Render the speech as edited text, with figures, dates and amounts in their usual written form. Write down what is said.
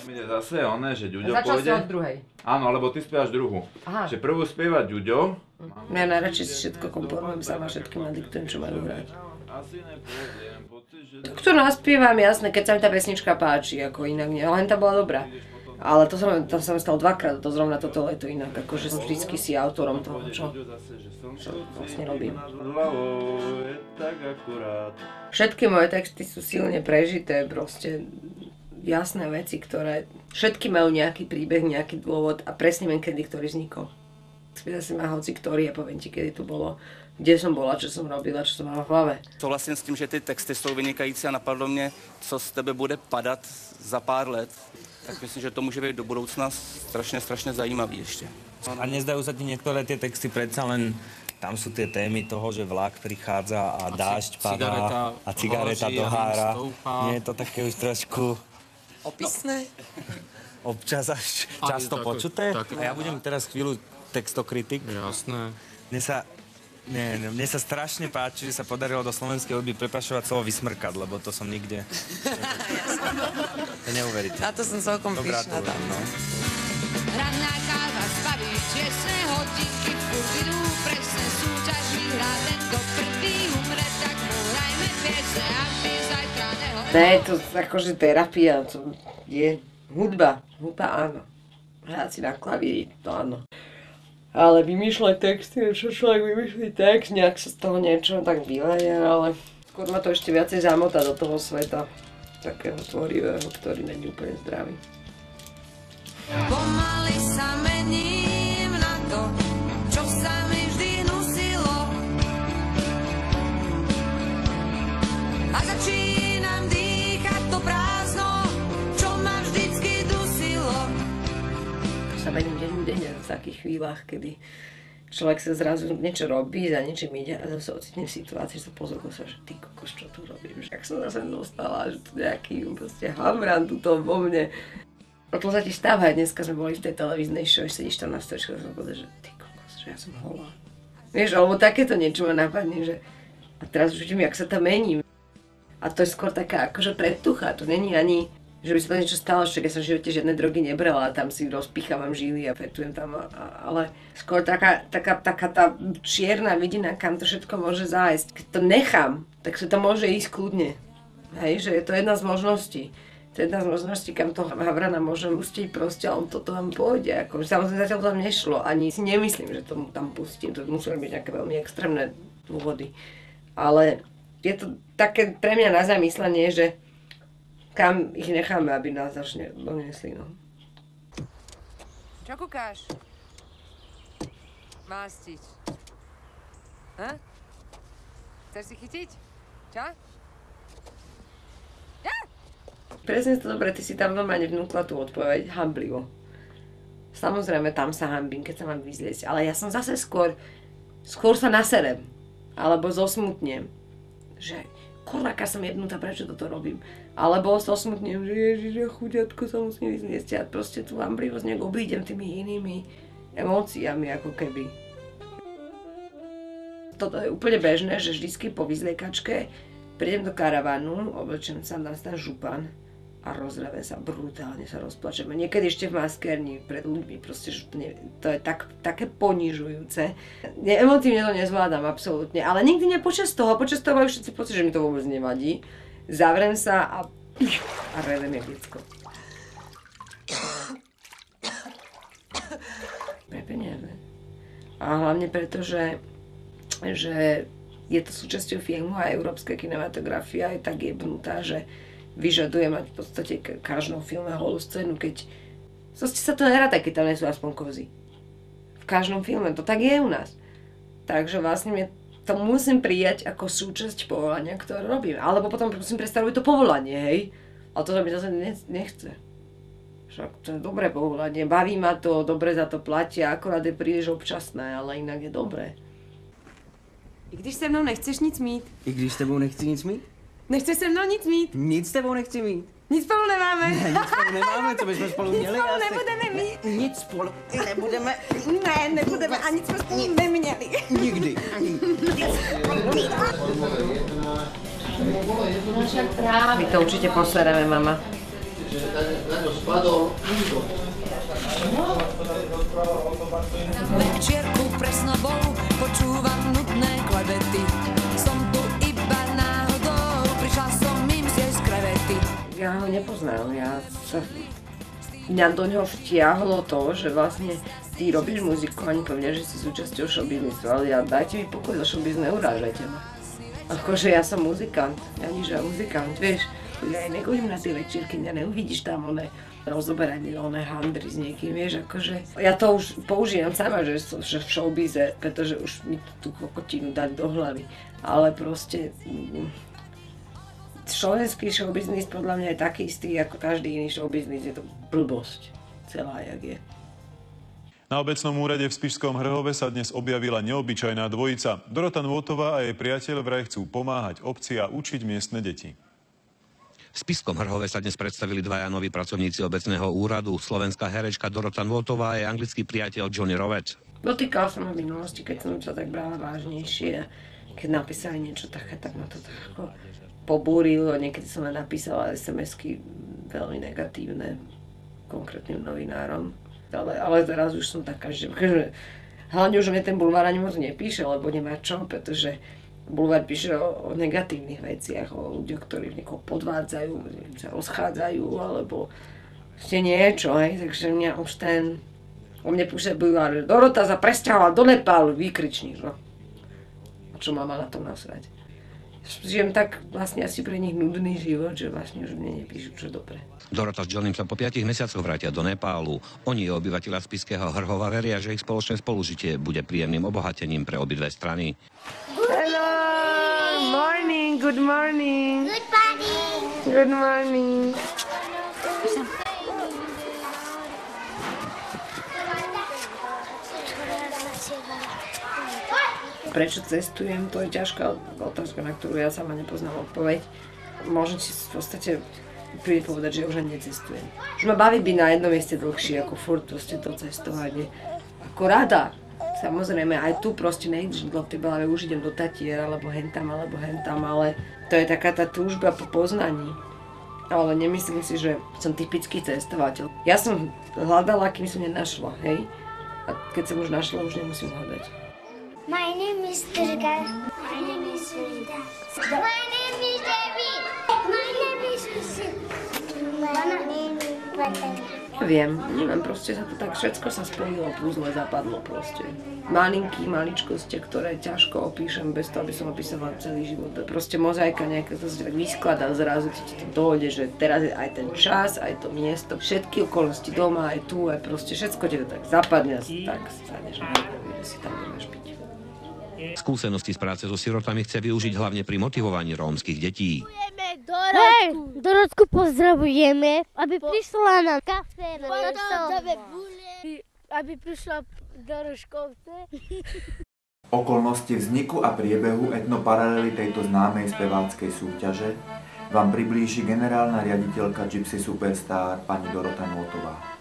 Ide zase oné, že Ďuďo Začal pôjde. si od druhej. Áno, lebo ty spievaš druhú. Aha. Že prvú spieva Ďuďo. Ja najradšej si všetko komponujem sama, všetkým nadiktujem, čo majú hrať. To, ktorú naspievam, jasné, keď sa mi tá pesnička páči, ako inak nie, len tá bola dobrá. Ale to sa mi stalo dvakrát, to zrovna toto leto inak, akože vždycky si autorom toho, čo vlastne robím. Všetky moje texty sú silne prežité, proste jasné veci, ktoré všetky majú nejaký príbeh, nejaký dôvod a presne viem, kedy ktorý vznikol. Spýta si ma hoci ktorý a poviem ti, kedy to bolo, kde som bola, čo som robila, čo som mala v hlave. Souhlasím s tím, že ty texty jsou vynikající a napadlo mě, co z tebe bude padat za pár let. Tak myslím, že to může být do budoucna strašně zajímavý ještě. A nezdajú sa ti niektoré tie texty predsa len, tam sú tie témy toho, že vlak prichádza a dážď padá a cigareta dohára. Nie je to také už trošku... Opisné? Občas až často počuté. A ja budem teraz chvíľu textokritik. Jasné. Mne sa strašne páči, že sa podarilo do slovenskej hudby prepašovať slovo vysmrkať, lebo to som nikde... To neuveríte. Na to som celkom pyšná tam. Ranná káva zbaví čestné hodinky, furt idú presne súťaž vyhrá, ten do prvý umre, tak mu hrajme piesne, aby zajtra nehodil. Ne, to akože terapia, to je hudba. Hudba áno. Hrať si na klavíri, to áno. Ale vymýšľať texty, čo človek vymýšľí text, nejak sa z toho niečo tak vyleje, ale skôr ma to ešte viacej zamotá do toho sveta, takého tvorivého, ktorý není úplne zdravý. Pomaly sa mením na to, čo sa mi vždy hnusilo. A začínam dýchať to prázdno, čo ma vždycky dusilo. Sa mením denne v takých chvíľach, kedy človek sa zrazu niečo robí, za niečím ide a zase ocitne v situácii, že sa pozoril sa, že ty kokos, čo tu robím, že ak som zase dostala, že tu nejaký proste hamran tuto vo mne. O to sa ti stáva, dneska sme boli v tej televíznej show, sedíš tam na stoličke a som povedal, že ty kokos, že ja som holá. Vieš, alebo takéto niečo ma napadne, že a teraz už vidím, jak sa tam mením. A to je skôr taká akože predtucha, to není ani, že by sa to niečo stalo, však ja som v živote žiadne drogy nebrala a tam si rozpichávam žily a fetujem tam, ale skôr taká tá čierna vidina, kam to všetko môže zájsť. Keď to nechám, tak sa to môže ísť kľudne. Hej, že je to jedna z možností. To je jedna z možností, kam to havrana môžem pustiť proste a on to tam pôjde. Ako, samozrejme zatiaľ to tam nešlo, ani si nemyslím, že to tam pustím, to museli byť nejaké veľmi extrémne dôvody. Ale je to také pre mňa na zamyslenie, že kam ich necháme, aby nás až doniesli, no. Čo kúkáš? Mástiť. Chceš si chytiť? Čo? Presne to dobre, ty si tam normálne vnúkla tú odpoveď, hamblivo. Samozrejme, tam sa hambím, keď sa mám vyzliecť, ale ja som zase skôr sa naserem, alebo zosmutnem, že kurváka som jebnutá, prečo toto robím. Alebo zosmutnem, že ježiš, chuďatko sa musím vyzliecť a proste tú hamblivosť nejak obídem tými inými emóciami, ako keby. Toto je úplne bežné, že vždycky po vyzliekačke prídem do karavanu, oblečem sa, dám si tam župan a rozrevem sa, brutálne sa rozplačem. A niekedy ešte v maskérni pred ľuďmi, proste, že to je také ponižujúce. Emotívne to nezvládam, absolútne, ale nikdy nie počas toho majú všetci pocit, že mi to vôbec nevadí. Zavrem sa a revem jak decko. Pre peniaze. A hlavne preto, že je to súčasťou filmu a európska kinematografia je tak jebnutá, že vyžaduje mať v podstate v každom filme holú scénu, keď sa to neráta, keď tam nie sú aspoň kozy. V každom filme, to tak je u nás. Takže vlastne to musím prijať ako súčasť povolania, ktoré robím. Alebo potom musím predstaviť to povolanie, hej? Ale to sa mi zase nechce. Však to je dobré povolanie, baví ma to, dobre za to platia, akorát je príliš občasné, ale inak je dobré. I když se mnou nechceš nic mít. I když s tebou nechci nic mít? Nechceš se mnou nic mít. Nic s tebou nechci mít. Nic spolu nemáme. Ne, nic spolu nemáme, co bychom spolu měli. Nic spolu nebudeme mít. Nic spolu nebudeme. Ne, nebudeme a nic jsme spolu neměli. Nikdy. My to určite posereme, mama. že na ňo spadol život. Na večierku pre snobou počúvam nudné klebety. Som tu iba náhodou, prišla som im zjesť krevety. Ja ho nepoznám, mňa do ňoho vtiahlo to, že vlastne ty robíš muziku, ani povedia, že si súčasťou showbiznisu, ale dajte mi pokoj do showbiznisu, neurážajte ma. Akože ja som muzikant, muzikant, vieš, ja aj nechodím na tie večierky, mňa neuvidíš tam rozoberanie handry s niekým, vieš, akože ja to už použijem sama, že v showbize, pretože už mi tú kokotinu dať do hlavy, ale proste slovenský showbiznis podľa mňa je taký istý ako každý iný showbiznis, je to blbosť celá, jak je. Na obecnom úrade v Spišskom Hrhove sa dnes objavila neobyčajná dvojica. Dorota Nôtová a jej priateľ vraj chcú pomáhať obci a učiť miestne deti. V Spišskom Hrhove sa dnes predstavili dvaja noví pracovníci obecného úradu. Slovenská herečka Dorota Nôtová a jej anglický priateľ Johnny Rovec. Dotýkal som ma v minulosti, keď som sa tak brala vážnejšie. Keď napísali niečo také, tak ma to tak ako pobúrilo. Niekedy som aj napísala SMS-ky veľmi negatívne konkrétnym novinárom. Ale teraz už som taká, že hlavne už mne ten bulvár ani moc nepíše, lebo nemá čo, pretože bulvár píše o negatívnych veciach, o ľuďoch, ktorí niekoho podvádzajú, sa rozchádzajú, alebo ešte niečo, hej, takže mňa už o mne píše bulvár, že Dorota sa presťahovala do Nepálu, výkričník, no. Čo má na to nasrať? Žijem tak vlastne asi pre nich nudný život, že vlastne už mne nepíšu, čo dobre. Dorota s Johnem sa po 5 mesiacoch vrátia do Nepálu. Oni, obyvateľia Spišského Hrhova, veria, že ich spoločné spolužitie bude príjemným obohatením pre obidve strany. Hello, morning, good morning. Good morning. Good morning. Prečo cestujem, to je ťažká otázka, na ktorú ja sama nepoznám odpoveď. Môžem si v podstate príde povedať, že ja už ani necestujem. Už ma baví byť na jednom mieste dlhšie, ako furt proste to cestovanie. Ako rada. Samozrejme, aj tu proste nejdeš do tej Belave, už idem do Tatier, alebo hentam, ale to je taká tá túžba po poznaní. Ale nemyslím si, že som typický cestovateľ. Ja som hľadala, kým som nenašla, hej? A keď som už našla, už nemusím hľadať. My name is Durga. My name is Frida. My name is Devi. My name is Susan. My name is Neviem, proste sa to tak, všetko sa spojilo, puzle zapadlo proste. Maličkosti, ktoré ťažko opíšem bez toho, aby som opísala celý život. Proste mozaika nejaká to sa tak vyskladá, zrazu ti to dojde, že teraz je aj ten čas, aj to miesto, všetky okolnosti doma, aj tu, aj proste všetko ti to tak zapadne a tak staneš na že si tam nemáš byť. Skúsenosti z práce so sirotami chce využiť hlavne pri motivovaní rómskych detí. Dorotku pozdravujeme, aby prišla na kafe, aby prišla do Rožkovce. Okolnosti vzniku a priebehu etnoparalely tejto známej speváckej súťaže vám priblíži generálna riaditeľka Gypsy Superstar pani Dorota Nôtová.